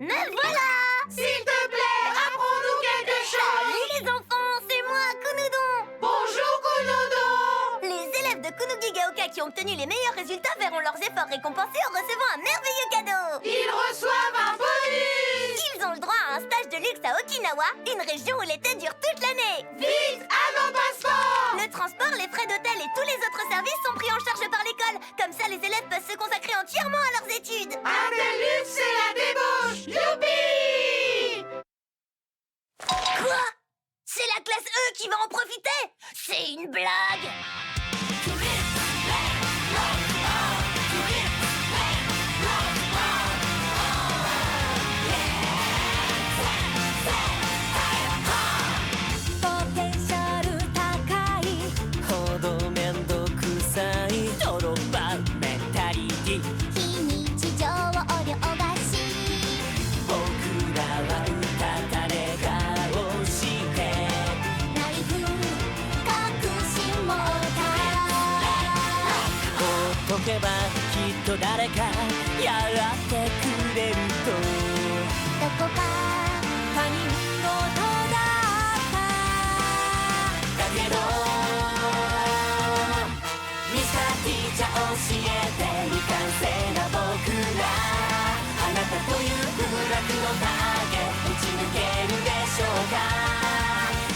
Me voilà! S'il te plaît, apprends-nous quelque chose. Salut les enfants, c'est moi, Kunudon! Bonjour, Konodo. Les élèves de Kunugi Gaoka qui ont obtenu les meilleurs résultats verront leurs efforts récompensés en recevant un merveilleux cadeau! Ils reçoivent un bonus. Ils ont le droit à un stage de luxe à Okinawa, une région où l'été dure toute l'année! Vite, à nos passeports. Le transport, les frais d'hôtel et tous les autres services sont pris en charge par l'école. Comme ça, les élèves peuvent se consacrer entièrement à leurs études. Un tel luxe, c'est la débauche. Youpi. Quoi? C'est la classe E qui va en profiter? C'est une blague!けばきっと誰かやってくれるとどこか他人事だっただけどミスターティーチャー教えて未完成な僕らあなたという部落の影打ち抜けるでしょうか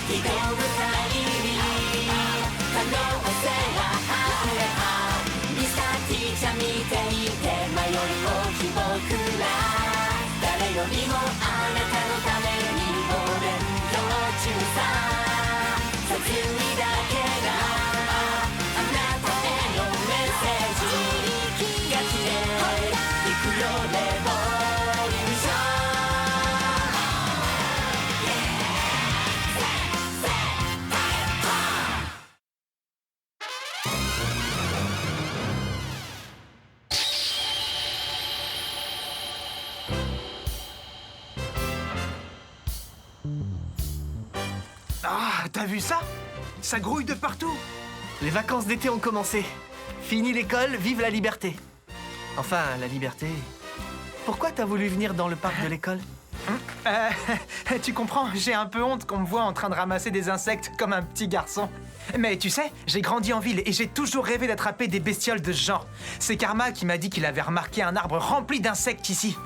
挑む限り可能性があればティーチャー見ていて迷い大きい僕ら誰よりもあなたのためにお勉強中さ殺意だけがあなたへのメッセージガチで行くよレボリューションAh, t'as vu ça? Ça grouille de partout. Les vacances d'été ont commencé. Fini l'école, vive la liberté. Enfin, la liberté... Pourquoi t'as voulu venir dans le parc de l'école? Tu comprends, j'ai un peu honte qu'on me voit en train de ramasser des insectes comme un petit garçon. Mais tu sais, j'ai grandi en ville et j'ai toujours rêvé d'attraper des bestioles de ce genre. C'est Karma qui m'a dit qu'il avait remarqué un arbre rempli d'insectes ici.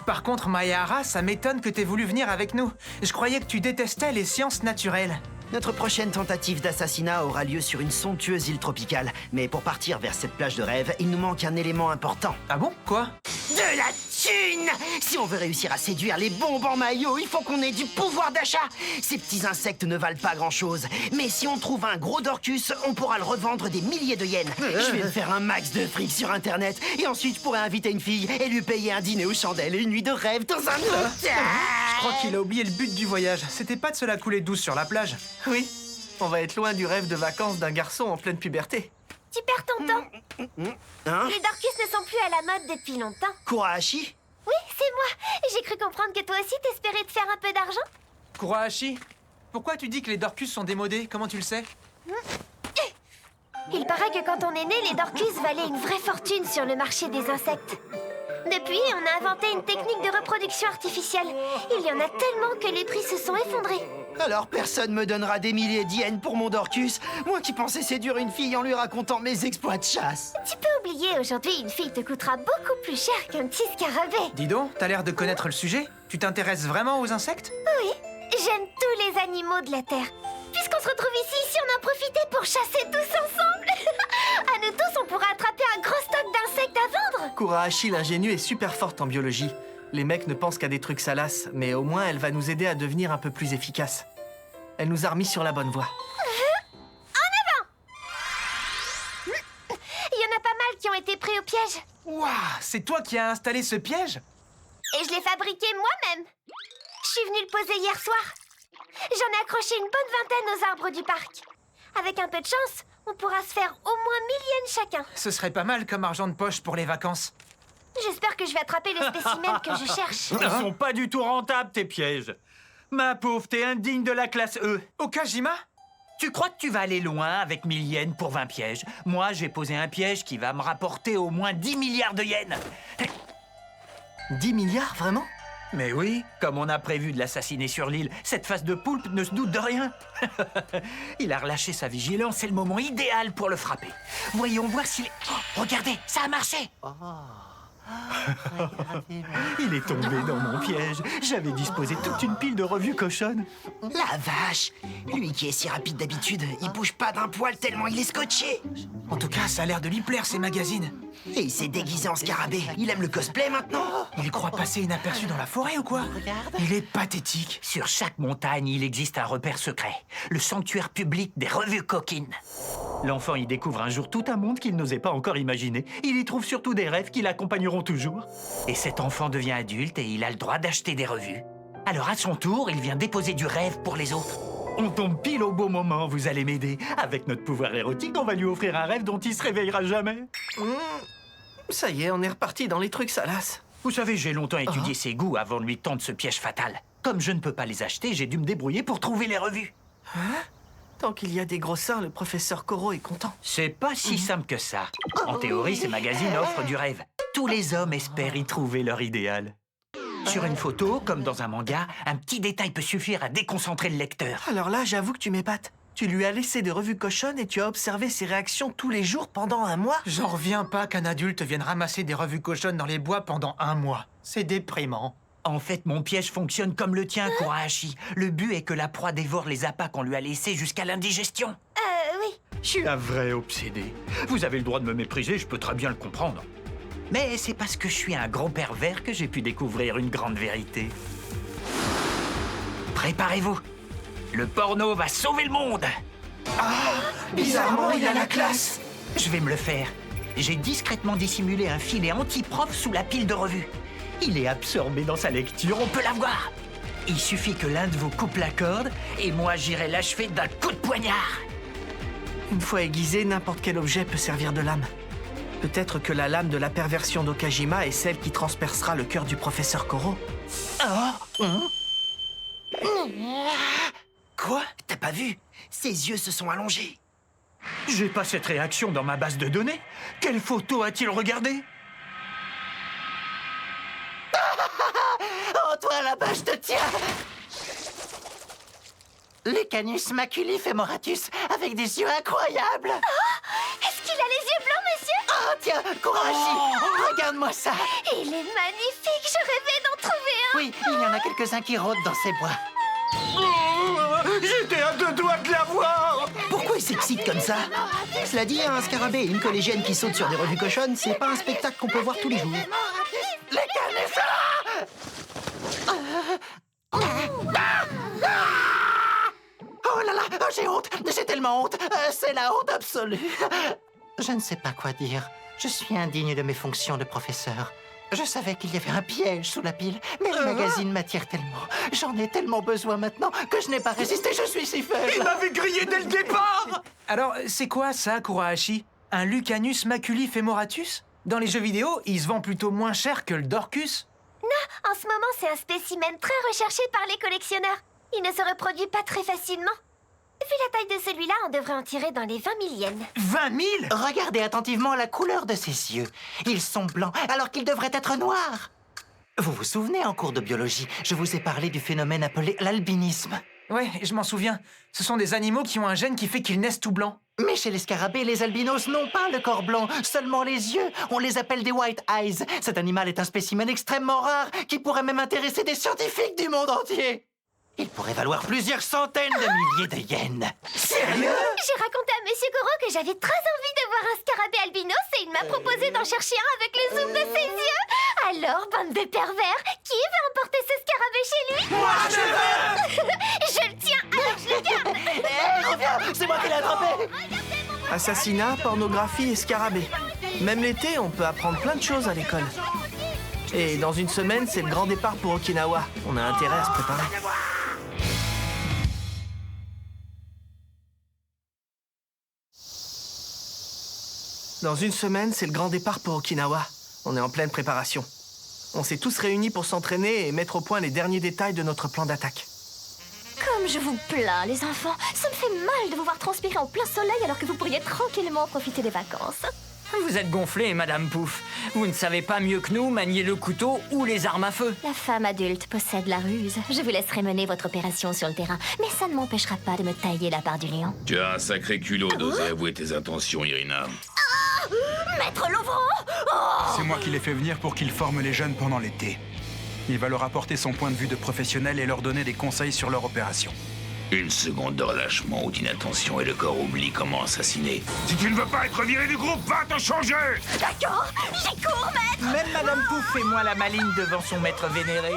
Par contre, Mayahara, ça m'étonne que t'aies voulu venir avec nous. Je croyais que tu détestais les sciences naturelles. Notre prochaine tentative d'assassinat aura lieu sur une somptueuse île tropicale. Mais pour partir vers cette plage de rêve, il nous manque un élément important. Ah bon? Quoi? De la thune! Si on veut réussir à séduire les bombes en maillot, il faut qu'on ait du pouvoir d'achat. Ces petits insectes ne valent pas grand-chose. Mais si on trouve un gros Dorcus, on pourra le revendre des milliers de yens. Je vais me faire un max de fric sur Internet. Et ensuite, je pourrai inviter une fille et lui payer un dîner aux chandelles et une nuit de rêve dans un hôtel. Je crois qu'il a oublié le but du voyage. C'était pas de se la couler douce sur la plage. Oui, on va être loin du rêve de vacances d'un garçon en pleine puberté. Tu perds ton temps. Hein? Les Dorcus ne sont plus à la mode depuis longtemps. Kurahashi? Oui, c'est moi. J'ai cru comprendre que toi aussi t'espérais te faire un peu d'argent. Kurahashi, pourquoi tu dis que les Dorcus sont démodés? Comment tu le sais? Il paraît que quand on est né, les Dorcus valaient une vraie fortune sur le marché des insectes. Depuis, on a inventé une technique de reproduction artificielle. Il y en a tellement que les prix se sont effondrés. Alors personne me donnera des milliers d'yens pour mon Dorcus. Moi qui pensais séduire une fille en lui racontant mes exploits de chasse. Tu peux oublier, aujourd'hui, une fille te coûtera beaucoup plus cher qu'un petit scarabée. Dis donc, t'as l'air de connaître le sujet. Tu t'intéresses vraiment aux insectes? Oui, j'aime tous les animaux de la Terre. Puisqu'on se retrouve ici, si on en profitait pour chasser tous ensemble. À nous tous, on pourra attraper un gros stock d'insectes à vendre. Kurahashi l'ingénue est super forte en biologie. Les mecs ne pensent qu'à des trucs salaces, mais au moins elle va nous aider à devenir un peu plus efficaces. Elle nous a remis sur la bonne voie. En avant! Il y en a pas mal qui ont été pris au piège. Waouh, c'est toi qui as installé ce piège? Et je l'ai fabriqué moi-même. Je suis venue le poser hier soir. J'en ai accroché une bonne vingtaine aux arbres du parc. Avec un peu de chance, on pourra se faire au moins 1000 yens chacun. Ce serait pas mal comme argent de poche pour les vacances. J'espère que je vais attraper le spécimen que je cherche. Ils sont pas du tout rentables, tes pièges. Ma pauvre, t'es indigne de la classe E. Okajima? Tu crois que tu vas aller loin avec 1000 yens pour 20 pièges? Moi, j'ai posé un piège qui va me rapporter au moins 10 milliards de yens. 10 milliards, vraiment? Mais oui, comme on a prévu de l'assassiner sur l'île, cette face de poulpe ne se doute de rien. Il a relâché sa vigilance, c'est le moment idéal pour le frapper. Voyons voir s'il est... Oh, regardez, ça a marché. Il est tombé dans mon piège. J'avais disposé toute une pile de revues cochonnes. La vache! Lui qui est si rapide d'habitude, il bouge pas d'un poil tellement il est scotché. En tout cas, ça a l'air de lui plaire, ces magazines. Et il s'est déguisé en scarabée. Il aime le cosplay maintenant. Il croit passer inaperçu dans la forêt ou quoi? Il est pathétique. Sur chaque montagne, il existe un repère secret. Le sanctuaire public des revues coquines. L'enfant y découvre un jour tout un monde qu'il n'osait pas encore imaginer. Il y trouve surtout des rêves qui l'accompagneront toujours. Et cet enfant devient adulte et il a le droit d'acheter des revues. Alors à son tour, il vient déposer du rêve pour les autres. On tombe pile au bon moment, vous allez m'aider. Avec notre pouvoir érotique, on va lui offrir un rêve dont il se réveillera jamais. Ça y est, on est reparti dans les trucs salaces. Vous savez, j'ai longtemps étudié ses goûts avant de lui tendre ce piège fatal. Comme je ne peux pas les acheter, j'ai dû me débrouiller pour trouver les revues. Tant qu'il y a des gros seins, le professeur Koro est content. C'est pas si simple que ça. En théorie, ces magazines offrent du rêve. Tous les hommes espèrent y trouver leur idéal. Sur une photo, comme dans un manga, un petit détail peut suffire à déconcentrer le lecteur. Alors là, j'avoue que tu m'épates. Tu lui as laissé des revues cochonnes et tu as observé ses réactions tous les jours pendant un mois. J'en reviens pas qu'un adulte vienne ramasser des revues cochonnes dans les bois pendant un mois. C'est déprimant. En fait, mon piège fonctionne comme le tien, Kurahashi. Le but est que la proie dévore les appâts qu'on lui a laissés jusqu'à l'indigestion. Oui. Je suis un vrai obsédé. Vous avez le droit de me mépriser, je peux très bien le comprendre. Mais c'est parce que je suis un gros pervers que j'ai pu découvrir une grande vérité. Préparez-vous. Le porno va sauver le monde. Bizarrement, il a la classe. Je vais me le faire. J'ai discrètement dissimulé un filet anti-prof sous la pile de revues. Il est absorbé dans sa lecture, on peut l'avoir. Il suffit que l'un de vous coupe la corde et moi j'irai l'achever d'un coup de poignard. Une fois aiguisé, n'importe quel objet peut servir de lame. Peut-être que la lame de la perversion d'Okajima est celle qui transpercera le cœur du professeur Koro. Quoi? T'as pas vu? Ses yeux se sont allongés. J'ai pas cette réaction dans ma base de données. Quelle photo a-t-il regardé? Oh, toi là-bas, je te tiens! Lecanus maculi femoratus, avec des yeux incroyables! Est-ce qu'il a les yeux blancs, monsieur? Oh, tiens, Kurahashi, regarde-moi ça! Il est magnifique, je rêvais d'en trouver un! Oui, il y en a quelques-uns qui rôdent dans ces bois. J'étais à deux doigts de l'avoir. Pourquoi il s'excite comme ça? Cela dit, un scarabée et une collégienne qui sautent sur des revues cochonnes, c'est pas un spectacle qu'on peut voir tous les jours. Lecanus! Oh là là, oh, j'ai honte, j'ai tellement honte, c'est la honte absolue. Je ne sais pas quoi dire, je suis indigne de mes fonctions de professeur. Je savais qu'il y avait un piège sous la pile, mais le magazine m'attire tellement. J'en ai tellement besoin maintenant que je n'ai pas résisté, je suis si faible. Il m'avait grillé dès le départ. Alors, c'est quoi ça, Kurahashi? Un Lucanus maculi femoratus? Dans les jeux vidéo, il se vend plutôt moins cher que le Dorcus. En ce moment, c'est un spécimen très recherché par les collectionneurs. Il ne se reproduit pas très facilement. Vu la taille de celui-là, on devrait en tirer dans les 20 000 yens. 20 000? Regardez attentivement la couleur de ses yeux. Ils sont blancs alors qu'ils devraient être noirs. Vous vous souvenez, en cours de biologie, je vous ai parlé du phénomène appelé l'albinisme. Ouais, je m'en souviens. Ce sont des animaux qui ont un gène qui fait qu'ils naissent tout blancs. Mais chez les scarabées, les albinos n'ont pas le corps blanc, seulement les yeux. On les appelle des white eyes. Cet animal est un spécimen extrêmement rare qui pourrait même intéresser des scientifiques du monde entier. Il pourrait valoir plusieurs centaines de milliers de yens. J'ai Sérieux? raconté à Monsieur Goro que j'avais très envie de voir un scarabée albinos et il m'a proposé d'en chercher un avec le zoom de ses yeux. Alors, bande de pervers, qui veut emporter ce scarabée chez lui? Moi, je veux! Je le tiens, alors je le garde. Hé, reviens! C'est moi qui l'ai attrapé! Assassinat, pornographie et scarabée. Même l'été, on peut apprendre plein de choses à l'école. Et dans une semaine, c'est le grand départ pour Okinawa. On a intérêt à se préparer. Dans une semaine, c'est le grand départ pour Okinawa. On est en pleine préparation. On s'est tous réunis pour s'entraîner et mettre au point les derniers détails de notre plan d'attaque. Comme je vous plains, les enfants. Ça me fait mal de vous voir transpirer en plein soleil alors que vous pourriez tranquillement profiter des vacances. Vous êtes gonflée, Madame Pouf. Vous ne savez pas mieux que nous manier le couteau ou les armes à feu. La femme adulte possède la ruse. Je vous laisserai mener votre opération sur le terrain, mais ça ne m'empêchera pas de me tailler la part du lion. Tu as un sacré culot d'oser avouer tes intentions, Irina. Maître Lovro! C'est moi qui l'ai fait venir pour qu'il forme les jeunes pendant l'été. Il va leur apporter son point de vue de professionnel et leur donner des conseils sur leur opération. Une seconde de relâchement ou d'inattention et le corps oublie comment assassiner. Si tu ne veux pas être viré du groupe, va te changer. D'accord, j'y cours, maître! Même Madame Pouf fait moins la maligne devant son maître vénéré.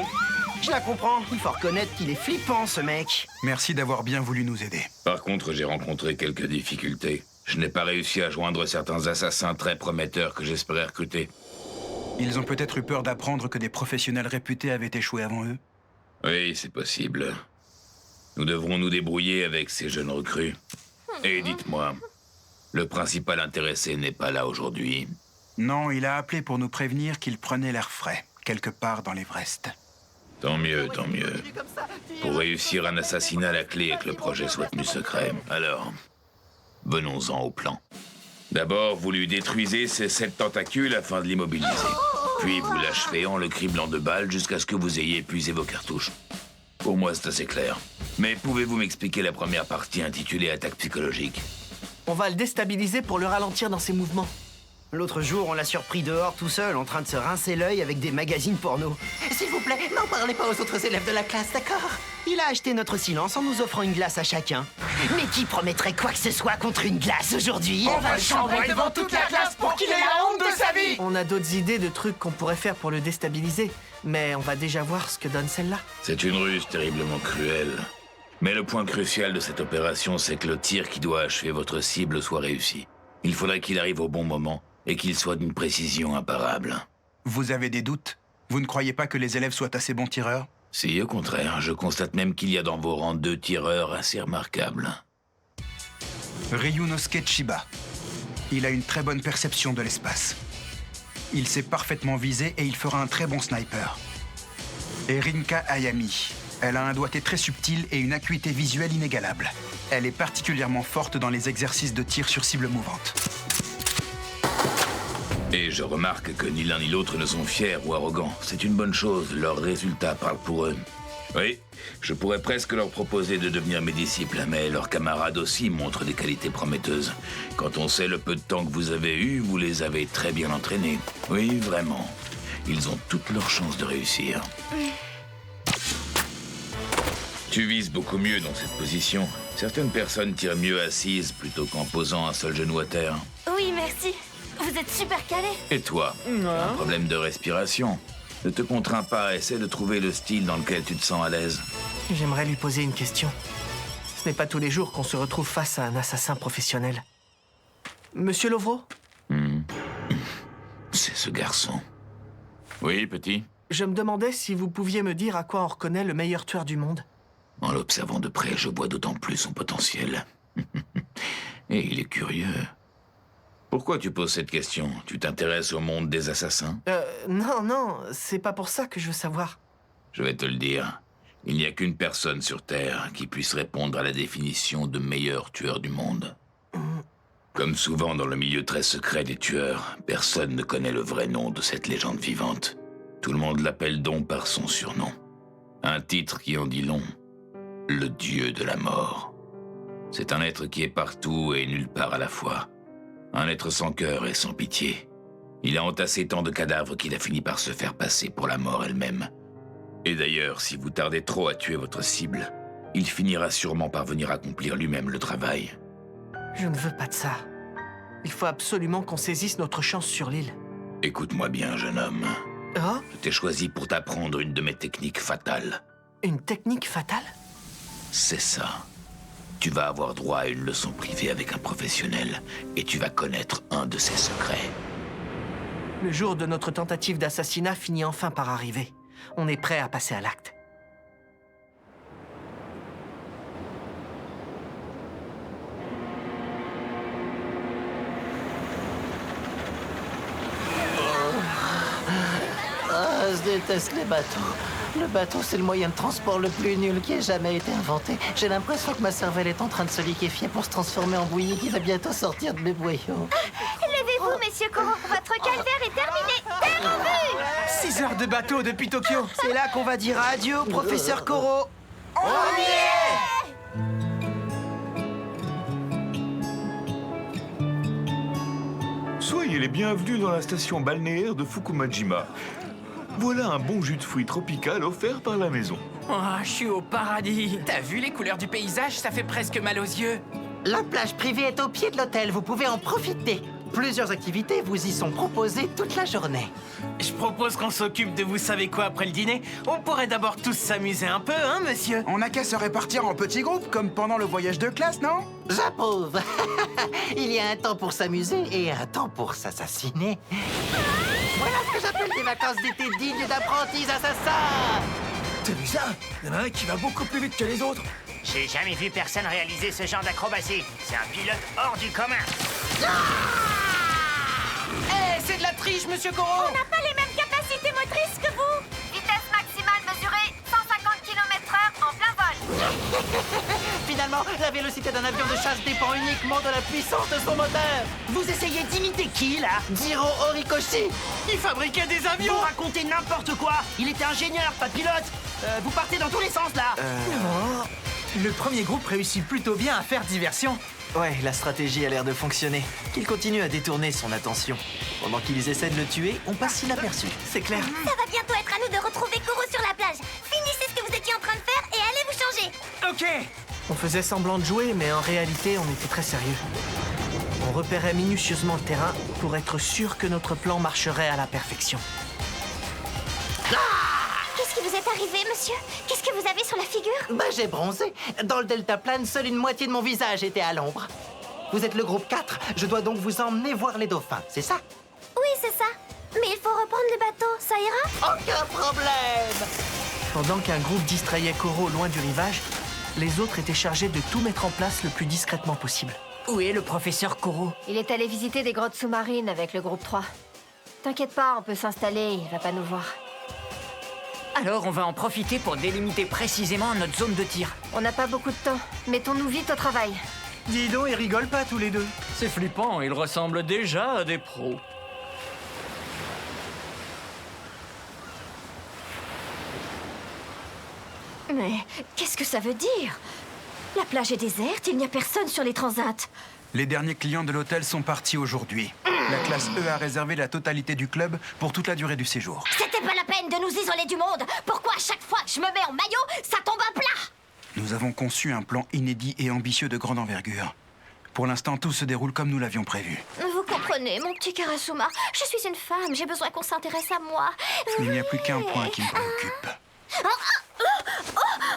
Je la comprends. Il faut reconnaître qu'il est flippant, ce mec. Merci d'avoir bien voulu nous aider. Par contre, j'ai rencontré quelques difficultés. Je n'ai pas réussi à joindre certains assassins très prometteurs que j'espérais recruter. Ils ont peut-être eu peur d'apprendre que des professionnels réputés avaient échoué avant eux. Oui, c'est possible. Nous devrons nous débrouiller avec ces jeunes recrues. Et dites-moi, le principal intéressé n'est pas là aujourd'hui. Non, il a appelé pour nous prévenir qu'il prenait l'air frais, quelque part dans l'Everest. Tant mieux, tant mieux. Pour réussir un assassinat, la clé est que le projet soit tenu secret. Alors, venons-en au plan. D'abord, vous lui détruisez ses 7 tentacules afin de l'immobiliser. Puis vous l'achevez en le criblant de balles jusqu'à ce que vous ayez épuisé vos cartouches. Pour moi, c'est assez clair. Mais pouvez-vous m'expliquer la première partie intitulée Attaque psychologique? On va le déstabiliser pour le ralentir dans ses mouvements. L'autre jour, on l'a surpris dehors tout seul, en train de se rincer l'œil avec des magazines porno. S'il vous plaît, n'en parlez pas aux autres élèves de la classe, d'accord? Il a acheté notre silence en nous offrant une glace à chacun. Mais qui promettrait quoi que ce soit contre une glace aujourd'hui? On va le chambrer devant toute la classe pour qu'il ait la honte de sa vie. On a d'autres idées de trucs qu'on pourrait faire pour le déstabiliser, mais on va déjà voir ce que donne celle-là. C'est une ruse terriblement cruelle. Mais le point crucial de cette opération, c'est que le tir qui doit achever votre cible soit réussi. Il faudrait qu'il arrive au bon moment et qu'il soit d'une précision imparable. Vous avez des doutes? Vous ne croyez pas que les élèves soient assez bons tireurs? Si, au contraire, je constate même qu'il y a dans vos rangs 2 tireurs assez remarquables. Ryunosuke Chiba. Il a une très bonne perception de l'espace. Il sait parfaitement viser et il fera un très bon sniper. Et Rinka Ayami. Elle a un doigté très subtil et une acuité visuelle inégalable. Elle est particulièrement forte dans les exercices de tir sur cible mouvante. Et je remarque que ni l'un ni l'autre ne sont fiers ou arrogants. C'est une bonne chose, leurs résultats parlent pour eux. Oui, je pourrais presque leur proposer de devenir mes disciples, mais leurs camarades aussi montrent des qualités prometteuses. Quand on sait le peu de temps que vous avez eu, vous les avez très bien entraînés. Oui, vraiment. Ils ont toutes leurs chances de réussir. Tu vises beaucoup mieux dans cette position. Certaines personnes tirent mieux assises plutôt qu'en posant un seul genou à terre. Oui, merci. Vous êtes super calé. Et toi, un problème de respiration. Ne te contrains pas, essaie de trouver le style dans lequel tu te sens à l'aise. J'aimerais lui poser une question. Ce n'est pas tous les jours qu'on se retrouve face à un assassin professionnel. Monsieur Lovro? C'est ce garçon. Oui, petit? Je me demandais si vous pouviez me dire à quoi on reconnaît le meilleur tueur du monde. En l'observant de près, je vois d'autant plus son potentiel. Et il est curieux. Pourquoi tu poses cette question? Tu t'intéresses au monde des assassins? Non, c'est pas pour ça que je veux savoir. Je vais te le dire. Il n'y a qu'une personne sur Terre qui puisse répondre à la définition de meilleur tueur du monde. Comme souvent dans le milieu très secret des tueurs, personne ne connaît le vrai nom de cette légende vivante. Tout le monde l'appelle donc par son surnom. Un titre qui en dit long. Le dieu de la mort. C'est un être qui est partout et nulle part à la fois. Un être sans cœur et sans pitié. Il a entassé tant de cadavres qu'il a fini par se faire passer pour la mort elle-même. Et d'ailleurs, si vous tardez trop à tuer votre cible, il finira sûrement par venir accomplir lui-même le travail. Je ne veux pas de ça. Il faut absolument qu'on saisisse notre chance sur l'île. Écoute-moi bien, jeune homme. Oh? Je t'ai choisi pour t'apprendre une de mes techniques fatales. Une technique fatale? C'est ça. Tu vas avoir droit à une leçon privée avec un professionnel et tu vas connaître un de ses secrets. Le jour de notre tentative d'assassinat finit enfin par arriver. On est prêt à passer à l'acte. Je déteste les bateaux. Le bateau, c'est le moyen de transport le plus nul qui ait jamais été inventé. J'ai l'impression que ma cervelle est en train de se liquéfier pour se transformer en bouillie qui va bientôt sortir de mes boyaux. Levez-vous. messieurs Koro. Votre calvaire est terminé. Terre en vue. 6 heures de bateau depuis Tokyo. C'est là qu'on va dire adieu au professeur Koro. On y est! Soyez les bienvenus dans la station balnéaire de Fukumajima. Voilà un bon jus de fruits tropical offert par la maison. Oh, je suis au paradis. T'as vu les couleurs du paysage? Ça fait presque mal aux yeux. La plage privée est au pied de l'hôtel, vous pouvez en profiter. Plusieurs activités vous y sont proposées toute la journée. Je propose qu'on s'occupe de vous savez quoi après le dîner. On pourrait d'abord tous s'amuser un peu, hein, monsieur? On n'a qu'à se répartir en petits groupes, comme pendant le voyage de classe, non? J'approuve. Il y a un temps pour s'amuser et un temps pour s'assassiner. Voilà ce que j'appelle des vacances d'été dignes d'apprentis assassins. T'as vu ça? Il y en a un qui va beaucoup plus vite que les autres. J'ai jamais vu personne réaliser ce genre d'acrobatie. C'est un pilote hors du commun. Eh, c'est de la triche, monsieur Koro. On n'a pas les mêmes capacités motrices que vous. Vitesse maximale mesurée, 150 km/h en plein vol. Finalement, la vélocité d'un avion de chasse dépend uniquement de la puissance de son moteur. Vous essayez d'imiter qui, là? Jiro Horikoshi. Il fabriquait des avions. Vous racontez n'importe quoi. Il était ingénieur, pas pilote. Vous partez dans tous les sens, là. Le premier groupe réussit plutôt bien à faire diversion. Ouais, la stratégie a l'air de fonctionner. Qu'il continue à détourner son attention. Pendant qu'ils essaient de le tuer, on passe inaperçu. C'est clair. Ça va bientôt être à nous de retrouver Koro sur la plage. Finissez ce que vous étiez en train de faire et allez vous changer. Ok. On faisait semblant de jouer, mais en réalité, on était très sérieux. On repérait minutieusement le terrain pour être sûr que notre plan marcherait à la perfection. Qu'est-ce qui vous est arrivé, monsieur? Qu'est-ce que vous avez sur la figure? Bah, j'ai bronzé. Dans le deltaplane, seule une moitié de mon visage était à l'ombre. Vous êtes le groupe 4. Je dois donc vous emmener voir les dauphins, c'est ça? Oui, c'est ça. Mais il faut reprendre le bateau, ça ira? Aucun problème! Pendant qu'un groupe distrayait Koro loin du rivage, les autres étaient chargés de tout mettre en place le plus discrètement possible. Où est le professeur Koro? Il est allé visiter des grottes sous-marines avec le groupe 3. T'inquiète pas, on peut s'installer, il va pas nous voir. Alors on va en profiter pour délimiter précisément notre zone de tir. On n'a pas beaucoup de temps. Mettons-nous vite au travail. Dis donc, ils rigolent pas tous les deux. C'est flippant, ils ressemblent déjà à des pros. Mais qu'est-ce que ça veut dire? La plage est déserte, il n'y a personne sur les transats. Les derniers clients de l'hôtel sont partis aujourd'hui. La classe E a réservé la totalité du club pour toute la durée du séjour. C'était pas la peine de nous isoler du monde. Pourquoi à chaque fois que je me mets en maillot, ça tombe à plat? Nous avons conçu un plan inédit et ambitieux de grande envergure. Pour l'instant, tout se déroule comme nous l'avions prévu. Vous comprenez, mon petit Karasuma. Je suis une femme, j'ai besoin qu'on s'intéresse à moi. Il n'y a plus qu'un point qui me préoccupe.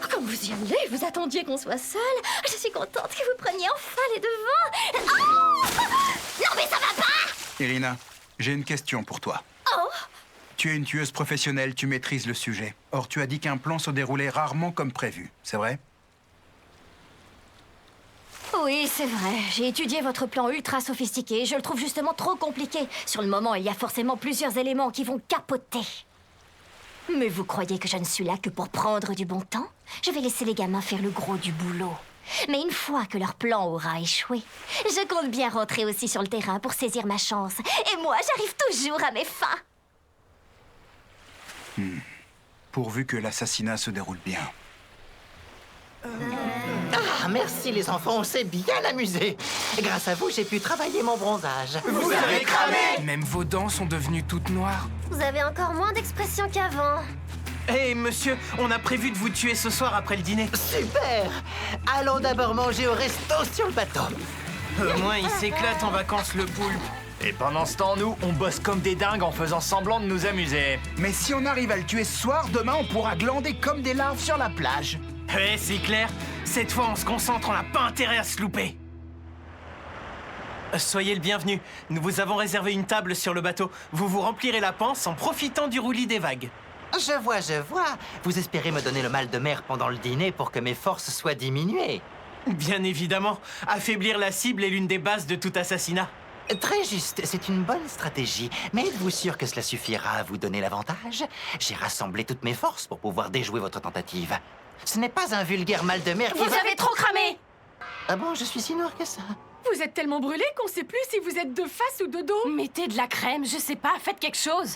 Comme vous y allez, vous attendiez qu'on soit seul. Je suis contente que vous preniez enfin les devants. Oh non mais ça va pas! Irina, j'ai une question pour toi. Oh. Tu es une tueuse professionnelle, tu maîtrises le sujet. Or, tu as dit qu'un plan se déroulait rarement comme prévu, c'est vrai? Oui, c'est vrai. J'ai étudié votre plan ultra sophistiqué. Je le trouve justement trop compliqué. Sur le moment, il y a forcément plusieurs éléments qui vont capoter. Mais vous croyez que je ne suis là que pour prendre du bon temps? Je vais laisser les gamins faire le gros du boulot. Mais une fois que leur plan aura échoué, je compte bien rentrer aussi sur le terrain pour saisir ma chance. Et moi, j'arrive toujours à mes fins. Pourvu que l'assassinat se déroule bien. Ah, merci les enfants, on s'est bien amusés. Grâce à vous, j'ai pu travailler mon bronzage. Vous avez cramé! Même vos dents sont devenues toutes noires. Vous avez encore moins d'expression qu'avant. Hé, monsieur, on a prévu de vous tuer ce soir après le dîner. Super! Allons d'abord manger au resto sur le bateau. Au moins, il s'éclate en vacances, le poulpe. Et pendant ce temps, nous, on bosse comme des dingues en faisant semblant de nous amuser. Mais si on arrive à le tuer ce soir, demain on pourra glander comme des larves sur la plage. Ouais, c'est clair. Cette fois, on se concentre, on n'a pas intérêt à se louper. Soyez le bienvenu. Nous vous avons réservé une table sur le bateau. Vous vous remplirez la panse en profitant du roulis des vagues. Je vois. Vous espérez me donner le mal de mer pendant le dîner pour que mes forces soient diminuées. Bien évidemment. Affaiblir la cible est l'une des bases de tout assassinat. Très juste, c'est une bonne stratégie. Mais êtes-vous sûr que cela suffira à vous donner l'avantage? J'ai rassemblé toutes mes forces pour pouvoir déjouer votre tentative. Ce n'est pas un vulgaire mal de mer qui... Vous avez trop cramé! Ah bon, je suis si noir que ça? Vous êtes tellement brûlé qu'on sait plus si vous êtes de face ou de dos. Mettez de la crème, je sais pas, faites quelque chose.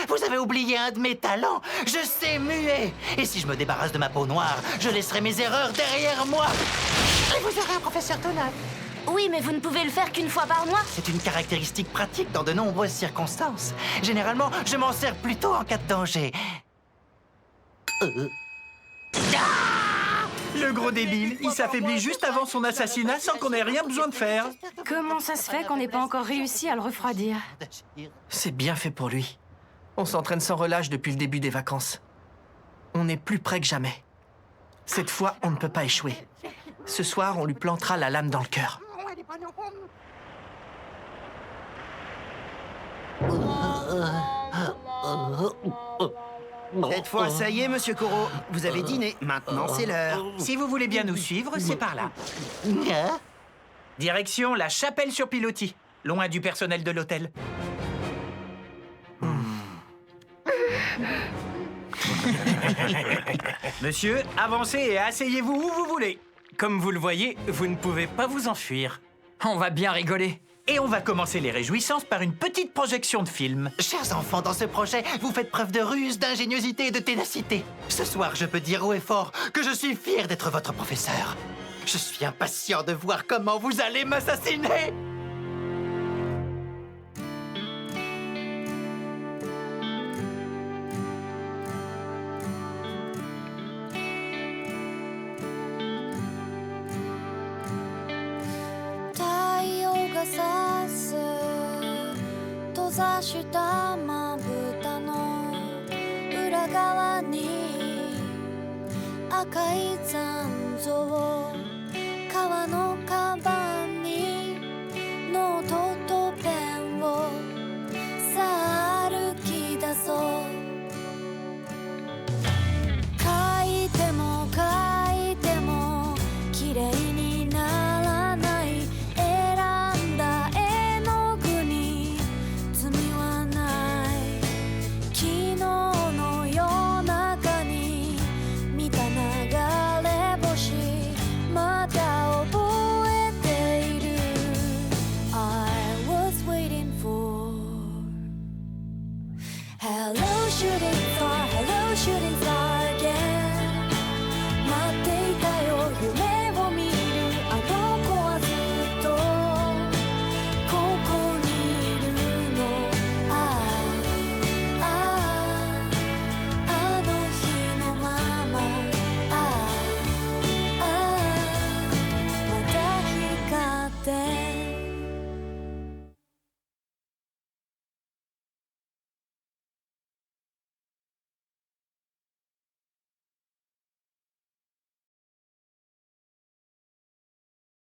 Vous avez oublié un de mes talents. Je sais muer. Et si je me débarrasse de ma peau noire, je laisserai mes erreurs derrière moi. Et vous aurez un professeur Tonal. Oui, mais vous ne pouvez le faire qu'une fois par mois. C'est une caractéristique pratique dans de nombreuses circonstances. Généralement, je m'en sers plutôt en cas de danger. Le gros débile, il s'affaiblit juste avant son assassinat sans qu'on ait rien besoin de faire. Comment ça se fait qu'on n'ait pas encore réussi à le refroidir? C'est bien fait pour lui. On s'entraîne sans relâche depuis le début des vacances. On est plus près que jamais. Cette fois, on ne peut pas échouer. Ce soir, on lui plantera la lame dans le cœur. Cette fois, ça y est, monsieur Koro. Vous avez dîné. Maintenant, c'est l'heure. Si vous voulez bien nous suivre, c'est par là. Direction la chapelle sur pilotis, loin du personnel de l'hôtel. Monsieur, avancez et asseyez-vous où vous voulez. Comme vous le voyez, vous ne pouvez pas vous enfuir. On va bien rigoler. Et on va commencer les réjouissances par une petite projection de film. Chers enfants, dans ce projet, vous faites preuve de ruse, d'ingéniosité et de ténacité. Ce soir, je peux dire haut et fort que je suis fier d'être votre professeur. Je suis impatient de voir comment vous allez m'assassiner. Hello, shooting